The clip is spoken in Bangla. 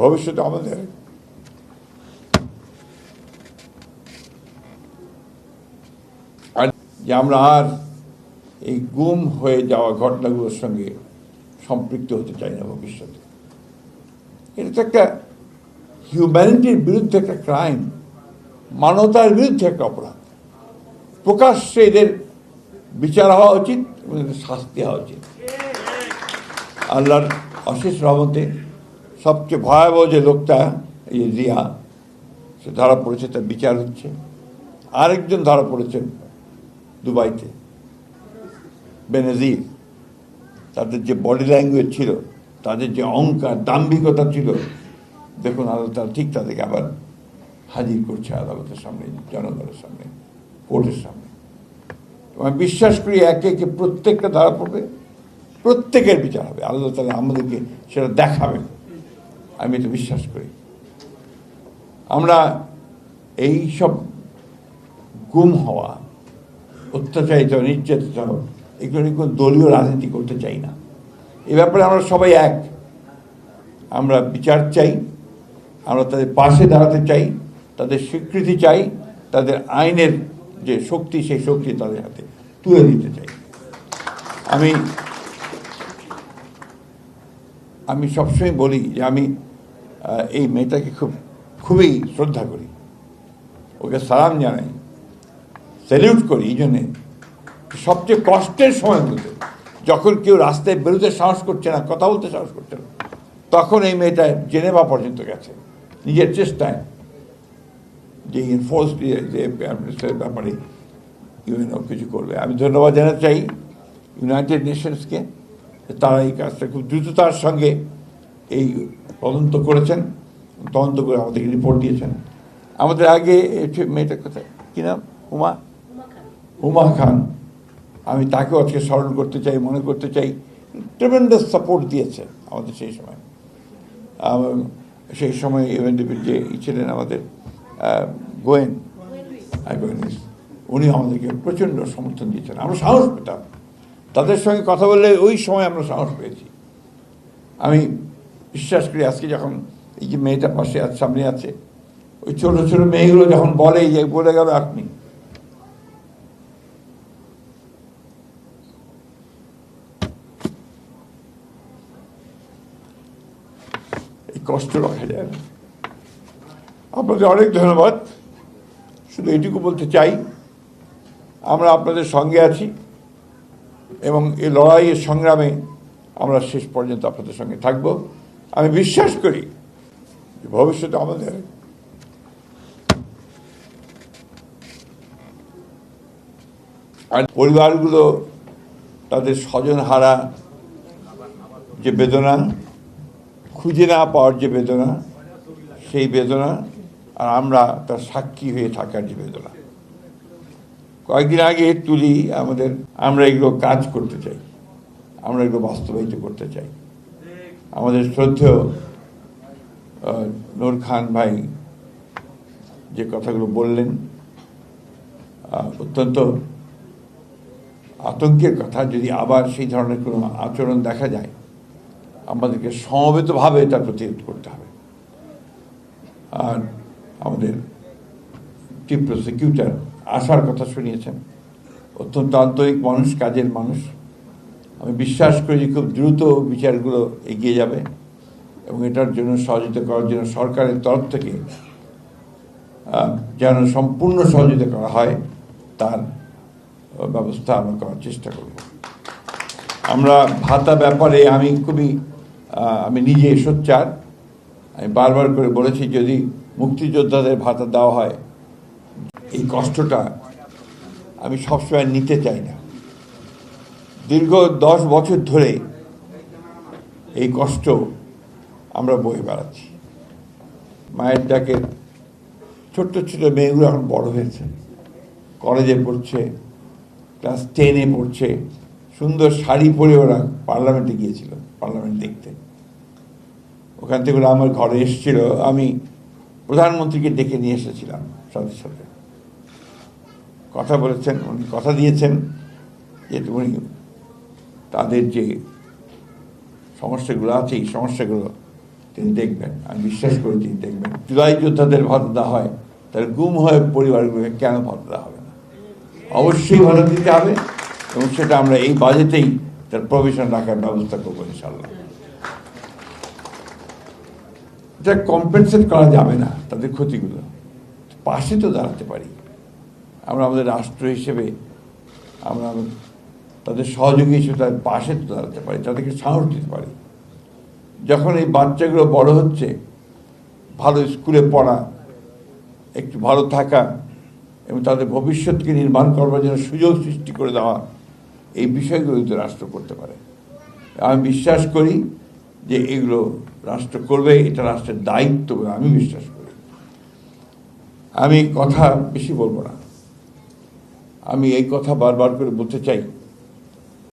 ভবিষ্যতে আমাদের যে আমরা আর এই গুম হয়ে যাওয়া ঘটনাগুলোর সঙ্গে সম্পৃক্ত হতে চাই না ভবিষ্যতে। এটা তো একটা হিউম্যানিটির বিরুদ্ধে একটা ক্রাইম, মানবতার বিরুদ্ধে একটা অপরাধ। প্রকাশ্যে এদের বিচার হওয়া উচিত এবং এদের শাস্তি হওয়া উচিত। আল্লাহর অশেষ রহমতে সবচেয়ে ভয়াবহ যে লোকটা, এই রিয়া, সে ধরা পড়েছে, তার বিচার হচ্ছে। আরেকজন ধরা পড়েছেন দুবাইতে, বেনজির। তাদের যে বডি ল্যাঙ্গুয়েজ ছিল, তাদের যে অহংকার, দাম্ভিকতা ছিল, দেখুন আল্লাহ তারা ঠিক তাদেরকে আবার হাজির করছে আদালতের সামনে, জনগণের সামনে, কোর্টের সামনে। আমি বিশ্বাস করি একে একে প্রত্যেকটা ধরা পড়বে, প্রত্যেকের বিচার হবে, আল্লাহ তাআলা আমাদেরকে সেটা দেখাবেন, আমি এটা বিশ্বাস করি। আমরা এই সব গুম হওয়া, অত্যাচারিত, নির্যাতিত, এগুলো নিয়ে কোনো দলীয় রাজনীতি করতে চাই না। এ ব্যাপারে আমরা সবাই এক। আমরা বিচার চাই, আমরা তাদের পাশে দাঁড়াতে চাই, তাদের স্বীকৃতি চাই, তাদের আইনের যে শক্তি, সেই শক্তি তাদের হাতে তুলে দিতে চাই। আমি সবসময় বলি যে আমি এই মেয়েটাকে খুবই শ্রদ্ধা করি, ওকে সালাম জানাই, স্যালিউট করি। এই জন্যে সবচেয়ে কষ্টের সময়গুলোতে, যখন কেউ রাস্তায় বেরোতে সাহস করছে না, কথা বলতে সাহস করছে না, তখন এই মেয়েটা জেনেভা পর্যন্ত গেছে নিজের চেষ্টায়, যে ইনফোর্স ব্যাপারে ইউএনও কিছু করবে। আমি ধন্যবাদ জানাতে চাই ইউনাইটেড নেশনসকে, তারা এই কাজটা খুব দ্রুততার সঙ্গে এই তদন্ত করেছেন, তদন্ত করে আমাদেরকে রিপোর্ট দিয়েছেন। আমাদের আগে মেয়েটার কোথায়, কী নাম, হুমা খান, আমি তাকেও আজকে স্মরণ করতে চাই, মনে করতে চাই। ট্রেমেন্ডাস সাপোর্ট দিয়েছে আমাদের সেই সময় ইউএনডিপির যে ছিলেন আমাদের গোয়েন, উনি আমাদেরকে প্রচণ্ড সমর্থন দিয়েছেন। আমরা সাহস পেতাম তাদের সঙ্গে কথা বললে, ওই সময় আমরা সাহস পেয়েছি। আমি বিশ্বাস করি আজকে যখন এই যে মেয়েটা পাশে সামনে আছে, ওই ছোটো ছোটো মেয়েগুলো যখন বলে যে বলে গেল আপনি, এই কষ্ট রাখা যায় না। আপনাদের অনেক ধন্যবাদ। শুধু এটুকু বলতে চাই, আমরা আপনাদের সঙ্গে আছি এবং এই লড়াইয়ের সংগ্রামে আমরা শেষ পর্যন্ত আপনাদের সঙ্গে থাকব। আমি বিশ্বাস করি যে ভবিষ্যতে আমাদের আর পরিবারগুলো তাদের স্বজন হারা যে বেদনা, খুঁজে না পাওয়ার যে বেদনা, সেই বেদনা, আর আমরা তার সাক্ষী হয়ে থাকার যে বেদনা। কয়েকদিন আগে তুলি আমরা এগুলো কাজ করতে চাই, আমরা এগুলো বাস্তবায়িত করতে চাই। আমাদের শ্রদ্ধেয় নূর খান ভাই যে কথাগুলো বললেন, অত্যন্ত আতঙ্কের কথা। যদি আবার সেই ধরনের কোনো আচরণ দেখা যায়, আমাদেরকে সমবেতভাবে তার প্রতিরোধ করতে হবে। আর আমাদের চিফ প্রসিকিউটর আসার কথা শুনিয়েছেন, অত্যন্ত আন্তরিক মানুষ, কাজের মানুষ। আমি বিশ্বাস করি যে খুব দ্রুত বিচারগুলো এগিয়ে যাবে এবং এটার জন্য সহযোগিতা করার জন্য সরকারের তরফ থেকে যেন সম্পূর্ণ সহযোগিতা করা হয়, তার ব্যবস্থা আমরা করার চেষ্টা করব। আমরা ভাতা ব্যাপারে আমি নিজে সোচ্চার। আমি বারবার করে বলেছি, যদি মুক্তিযোদ্ধাদের ভাতা দেওয়া হয়, এই কষ্টটা আমি সবসময় নিতে চাই না। দীর্ঘ 10 বছর ধরে এই কষ্ট আমরা বয়ে বেড়াচ্ছি। মায়ের ডাকে ছোট্ট ছোট মেয়েগুলো এখন বড় হয়েছে, কলেজে পড়ছে, ক্লাস 10-এ পড়ছে, সুন্দর শাড়ি পরে ওরা পার্লামেন্টে গিয়েছিল, পার্লামেন্ট দেখতে। ওখান থেকে ওরা আমার ঘরে এসেছিল, আমি প্রধানমন্ত্রীকে ডেকে নিয়ে এসেছিলাম, সাথে সাথে কথা বলেছেন, উনি কথা দিয়েছেন যে উনি তাদের যে সমস্যাগুলো আছে, এই সমস্যাগুলো তিনি দেখবেন, আমি বিশ্বাস করি তিনি দেখবেন। জুলাই যোদ্ধাদের ভাতা দেওয়া হয়, তাহলে গুম হয়ে পরিবারগুলোকে কেন ভাতা দেওয়া হবে না? অবশ্যই ভাতা দিতে হবে, এবং সেটা আমরা এই বাজেটেই তার প্রভিশন রাখার ব্যবস্থা করবো ইনশাল্লাহ। এটা কম্পেনসেট করা যাবে না তাদের ক্ষতিগুলো, পাশে তো দাঁড়াতে পারি আমরা, আমাদের রাষ্ট্র হিসেবে আমরা তাদের সহযোগী হিসেবে তাদের পাশে তো দাঁড়াতে পারি, তাদেরকে সাহস দিতে পারি। যখন এই বাচ্চাগুলো বড় হচ্ছে, ভালো স্কুলে পড়া, একটু ভালো থাকা এবং তাদের ভবিষ্যৎকে নির্মাণ করবার জন্য সুযোগ সৃষ্টি করে দেওয়া, এই বিষয়গুলো তো রাষ্ট্র করতে পারে। আমি বিশ্বাস করি যে এগুলো রাষ্ট্র করবে, এটা রাষ্ট্রের দায়িত্ব বলে আমি বিশ্বাস করি। আমি কথা বেশি বলবো না, আমি এই কথা বারবার করে বলতে চাই